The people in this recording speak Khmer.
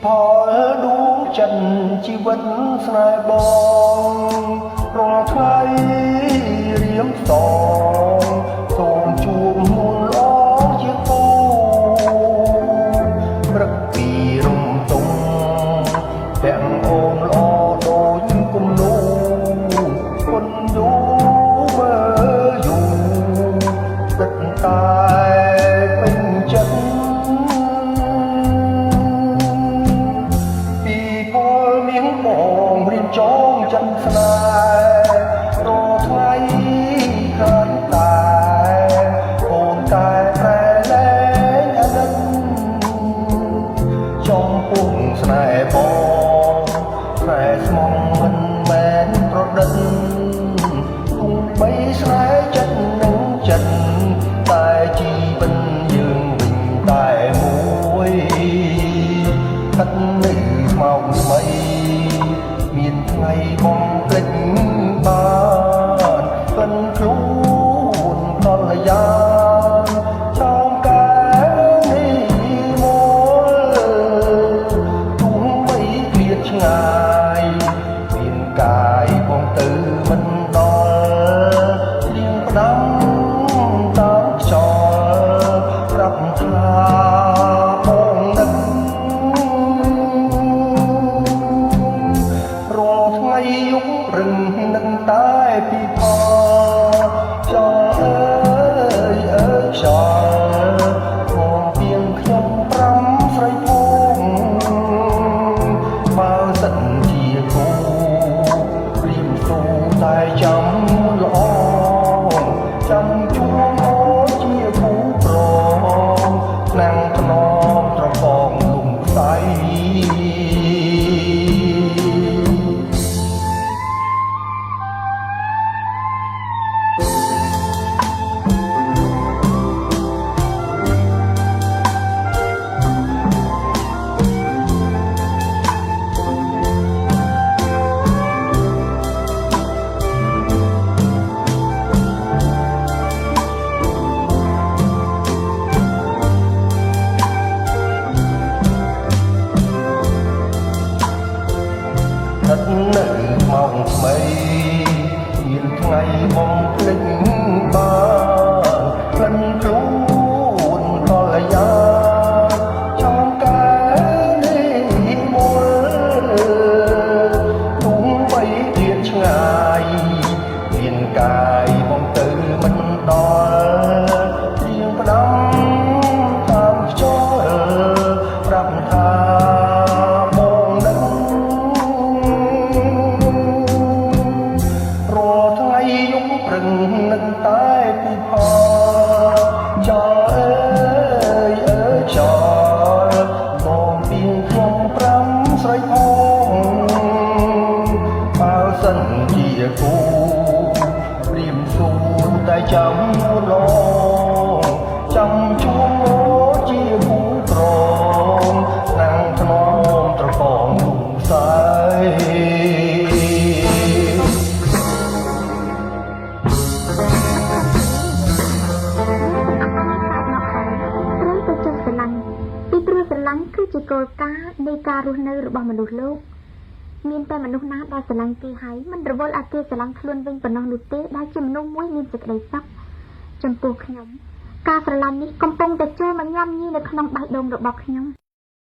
ផលដួងចិត្តជីវិតស្នេហ៍បងរាល់ថ្ងៃរៀមសងសូមជួបមុនល្អជាគូព្រឹកពីរំទុំទាំងអូនល្អដូចគំនូគុណយូមើលយូទឹកតែពេញចិត្តបងរៀបចងចិត្តស្នេហ៍រាល់ថ្ងៃឃើញតែអូនតែប្រែលែងអាណិតចំពោះស្នេហ៍បងប្រែស្មងមិនមែនប្រឌិតទោះបីស្នេហ៍ចិត្តនឹងចិត្តតែជីវិតយើងវិញតែមួយគិតនៅខ្មៅស្មីមានថ្ងៃបងភ្លេចបានក្លិនខ្លួនកលយាចោមកែនេះមកទោះបីឃ្លាតឆ្ងាយមានកាយបងទៅមិនដល់លៀងផ្ដាំតាមខ្យល់ប្រាប់ថាបងនឹកយករឹងនឹងតែពីផលចោលអើយចោលមកទៀងខ្ញុំប្រាំស្រីភងបើសិនជាគូព្រៀមសូតែចាំល្អចាំជួងអូជាគូប្រងណាំងថ្នមត្របងលំខ្សៃនៅម៉ោងថ្មីមានថ្ងៃបងភ្លេចបានក្លិនខ្លួនកលយាចោមកែនេះមុលទោះបីទៀតឆ្ងាយមានកាយបងទៅមិនដល់ព្រៀងផ្ដាំតាមខ្យល់ប្រាប់ថាព្រឹងនឹងតែពីផលចោលអើយចោលបងពីខ្ញុំប្រាំស្រីផងបើសិនជាគូព្រៀមសូតែចាំឡងចាំជួងជាគូប្រងណាំងថ្នមត្របងលំខ្សែគឺជាគោលការណ៍នៃការរស់នៅរបស់មនុស្សលោកមានតែមនុស្សណាដែលស្រឡាញ់គេហើយមិនរវល់ឲ្យគេស្រឡាញ់ខ្លួនវិញប៉ុណ្ណោះនោះទេដែលជាមនុស្សមួយមានសេចក្តីសុខចំពោះខ្ញុំការស្រឡាញ់នេះកំពុងតែចូលមកញ៉ាំញីនៅក្នុងបេះដូងរបស់ខ្ញុំ